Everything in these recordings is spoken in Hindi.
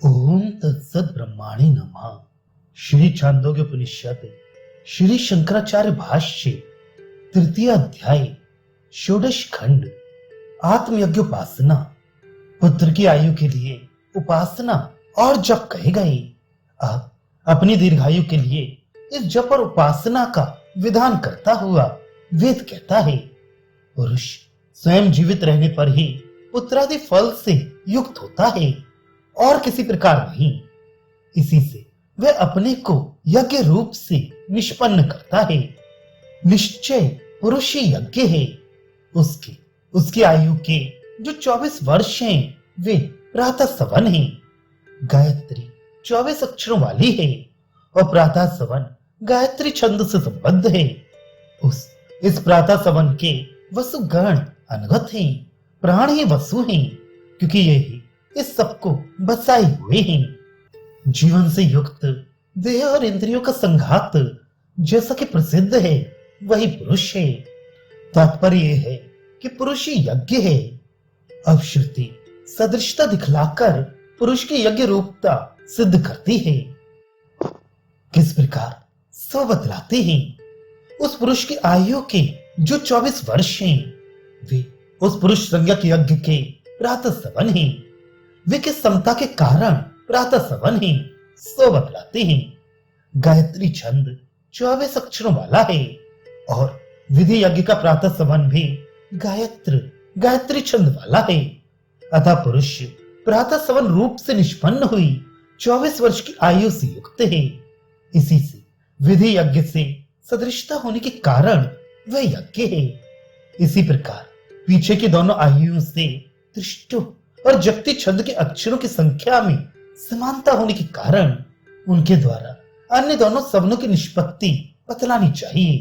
ओम तत्सत ब्रह्माणि नमः। श्री छांदोग्य उपनिषद श्री शंकराचार्य भाष्य तृतीय अध्याय षोडश खंड आत्मयज्ञ उपासना। पुत्र की आयु के लिए उपासना और जप कहे गए। अब अपनी दीर्घायु के लिए इस जप और उपासना का विधान करता हुआ वेद कहता है, पुरुष स्वयं जीवित रहने पर ही पुत्रादि फल से युक्त होता है और किसी प्रकार नहीं। इसी से वह अपने को यज्ञ रूप से निष्पन्न करता है। निश्चय पुरुष ही यज्ञ है। उसकी आयु के जो 24 वर्ष हैं वे प्रातः सवन हैं। गायत्री 24 अक्षरों वाली है और प्रातः सवन गायत्री छंद से संबद्ध है। इस प्रातः सवन के वसुगण अनगत हैं। प्राण ही वसु हैं, क्योंकि ये ही इस सबको बसाए हुए हैं। जीवन से युक्त देह और इंद्रियों का संघात जैसा कि प्रसिद्ध है वही पुरुष है। तात्पर्य यह है कि पुरुष ही यज्ञ है। अब श्रुति सदृशता दिखलाकर पुरुष की यज्ञ रूपता सिद्ध करती है। किस प्रकार सो बतलाते हैं। उस पुरुष की आयु के जो 24 वर्ष हैं वे उस पुरुष संज्ञक यज्ञ के प्रातः सवन हैं। वे किस समता के कारण प्रातः सवन हैं सो बतलाते हैं। गायत्री छंद 24 अक्षरों वाला है और विधि यज्ञ का प्रातः सवन भी गायत्री छंद वाला है। अतः पुरुष प्रातः सवन रूप से निष्पन्न हुई 24 वर्ष की आयु से युक्त है। इसी से विधि यज्ञ से सदृशता होने के कारण वह यज्ञ है। इसी प्रकार पीछे की दोनों आयुओं से दृष्टु और जगती छंद के अक्षरों की संख्या में समानता होने के कारण उनके द्वारा अन्य दोनों सवनों की निष्पत्ति बतलानी चाहिए।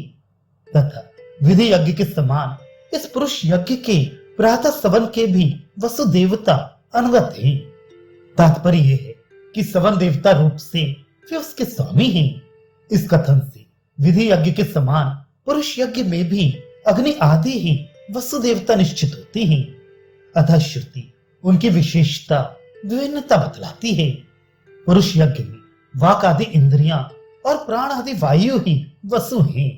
तथा विधि यज्ञ के समान इस पुरुष यज्ञ के प्रातः सवन के भी वसु देवता अनुगत है। तात्पर्य यह है कि सवन देवता रूप से वे उसके स्वामी हैं। इस कथन से विधि यज्ञ के समान पुरुष यज्ञ में भी अग्नि आदि ही वसु देवता निश्चित होती हैं। अतः श्रुति उनकी विशेषता विभिन्नता बतलाती है। पुरुष यज्ञ में वाक आदि इंद्रियां और प्राण आदि वायु ही वसु हैं,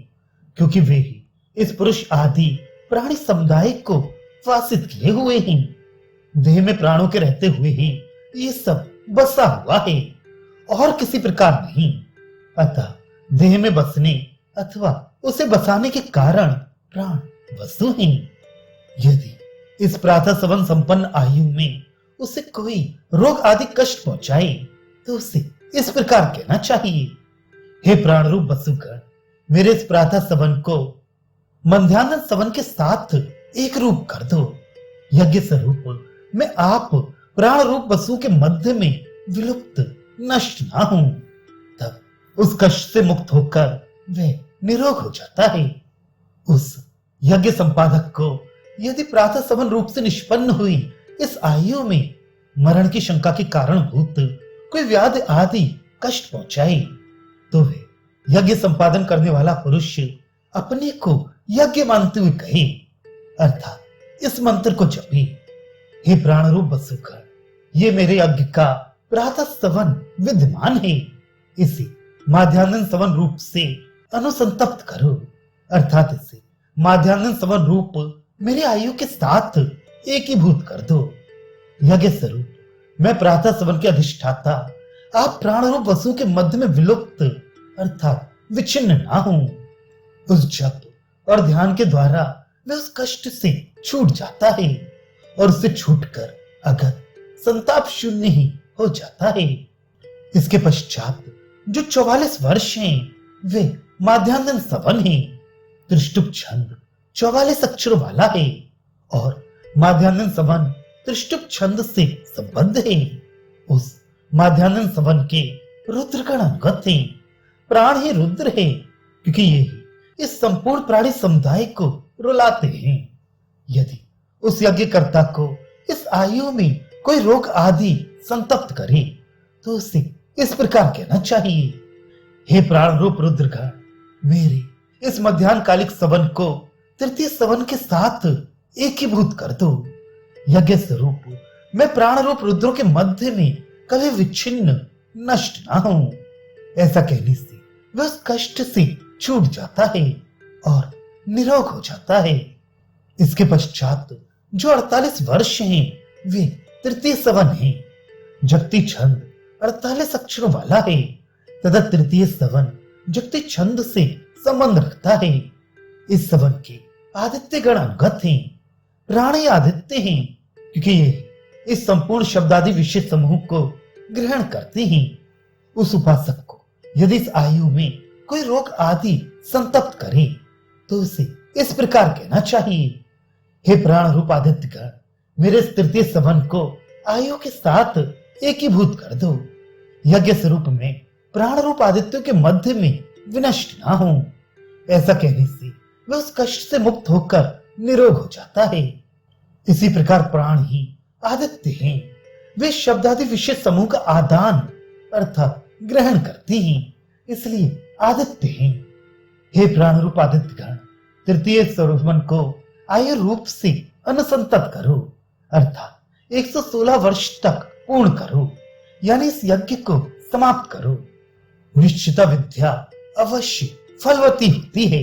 क्योंकि वे ही इस पुरुष आदि प्राणी समुदाय को वासित किए हुए हैं। देह में प्राणों के रहते हुए ही ये सब बसा हुआ है और किसी प्रकार नहीं। अतः देह में बसने अथवा उसे बसाने के कारण प्राण वसु हैं। यदि इस प्रातः सवन संपन्न आयु में उसे कोई रोग आदि कष्ट पहुंचाए तो उसे इस प्रकार कहना चाहिए, हे प्राण रूप वसुगण, मेरे इस प्रातः सवन को मध्याह्न सवन के साथ एक रूप कर दो। यज्ञ स्वरूप मैं आप प्राण रूप वसु के मध्य में विलुप्त नष्ट ना हूं। तब उस कष्ट से मुक्त होकर वह निरोग हो जाता है। उस यज्ञ संपादक को यदि प्रातः सवन रूप से निष्पन्न हुई इस आयु में मरण की शंका के कारणभूत कोई व्याधि आदि कष्ट पहुंचाए तो वे यज्ञ संपादन करने वाला पुरुष अपने को यज्ञ मानते हुए कहे, अर्थात इस मंत्र को जपे, हे प्राण रूप वसुगण, ये मेरे यज्ञ का प्रातः सवन विद्यमान है। इसे माध्याह्न सवन रूप से अनुसंतप्त करो, अर्थात इसे माध्याह्न सवन रूप मेरी आयु के साथ एकीभूत कर दो। यज्ञ स्वरूप मैं प्रातः सवन के अधिष्ठाता आप प्राण रूप वसु के मध्य में विलुप्त अर्थात विच्छिन्न ना हूं। उस जप और ध्यान के द्वारा वह उस कष्ट से छूट जाता है और उससे छूटकर अगत संताप शून्य ही हो जाता है। इसके पश्चात जो 44 वर्ष हैं वे माध्याह्न सवन हैं। त्रिष्टुप छंद 44 अक्षरों वाला है और माध्याह्न सवन त्रिष्टुप छंद से संबद्ध है। उस माध्याह्न सवन के रुद्रगण अंगत हैं। प्राण ही रुद्र है, क्योंकि ये ही इस संपूर्ण प्राणी समुदाय को रुलाते हैं। यदि उस यज्ञकर्ता को इस आयु में कोई रोग आदि संतप्त करे तो उसे इस प्रकार कहना चाहिए, हे प्राण रूप रुद्रगण, मेरे इस मध्याह्न कालिक सवन को तृतीय सवन के साथ एकीभूत कर दो। यज्ञ स्वरूप मैं प्राण रूप रुद्रों के मध्य में कले विच्छिन्न नष्ट ना हो। ऐसा कहने से वह उस कष्ट से छूट जाता है और निरोग हो जाता है। इसके पश्चात जो 48 वर्ष हैं वे तृतीय सवन है। जगती छंद 48 अक्षरों वाला है तथा तृतीय सवन जगती छंद से संबंध रखता है। इस सवन के आदित्य गण अनुगत हैं, प्राणी आदित्य हैं, क्योंकि ये इस संपूर्ण शब्दादि विशेष समूह को ग्रहण करते हैं। उस उपासक को यदि इस आयु में कोई रोग आदि संतप्त करे तो उसे इस प्रकार कहना चाहिए, हे प्राण रूप आदित्य गण, मेरे इस तृतीय सवन को आयु के साथ एकीभूत कर दो। यज्ञ स्वरूप में प्राण रूप आदित्य के मध्य में विनष्ट ना हो। ऐसा कहने से वह उस कष्ट से मुक्त होकर निरोग हो जाता है। इसी प्रकार प्राण ही आदित्य हैं, वे शब्दादि विशेष समूह का आदान अर्थात ग्रहण करते हैं, इसलिए आदित्य हैं। हे प्राण रूप आदित्य गण, तृतीय स्वरूपन को आयु रूप से अनुसंतत करो अर्थात 116 वर्ष तक पूर्ण करो, यानी इस यज्ञ को समाप्त करो। निश्चिता विद्या अवश्य फलवती होती है।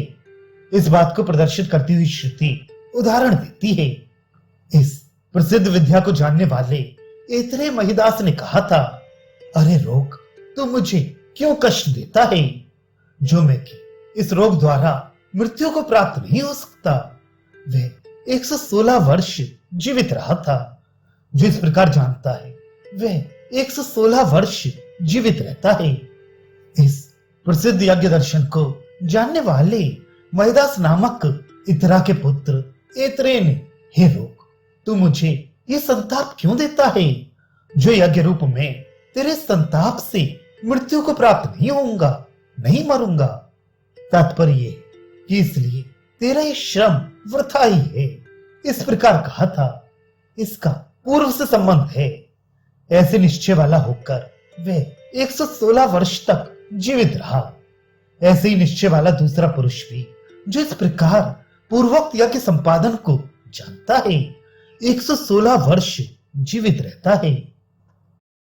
इस बात को प्रदर्शित करती हुई श्रुति उदाहरण देती है। इस प्रसिद्ध विद्या को जानने वाले ऐतरेय महिदास ने कहा था, अरे रोग, तू मुझे क्यों कष्ट देता है, जो मैं कि इस रोग द्वारा मृत्यु को प्राप्त नहीं हो सकता। वह 116 वर्ष जीवित रहा था। जो इस प्रकार जानता है वह 116 वर्ष जीवित रहता है। इस प्रसिद्ध यज्ञ दर्शन को जानने वाले महिदास नामक इतरा के पुत्र ऐतरेय ने, हे रोग, तू मुझे ये संताप क्यों देता है, जो यज्ञ रूप में तेरे संताप से मृत्यु को प्राप्त नहीं होऊंगा, नहीं मरूंगा। तात्पर्य ये कि इसलिए तेरा ये श्रम वृथा ही है। इस प्रकार कहा था। इसका पूर्व से संबंध है। ऐसे निश्चय वाला होकर वह 116 वर्ष तक जीवित रहा। ऐसे ही निश्चय वाला दूसरा पुरुष भी, जो इस प्रकार पूर्वोक्त यज्ञ के संपादन को जानता है, 116 वर्ष जीवित रहता है।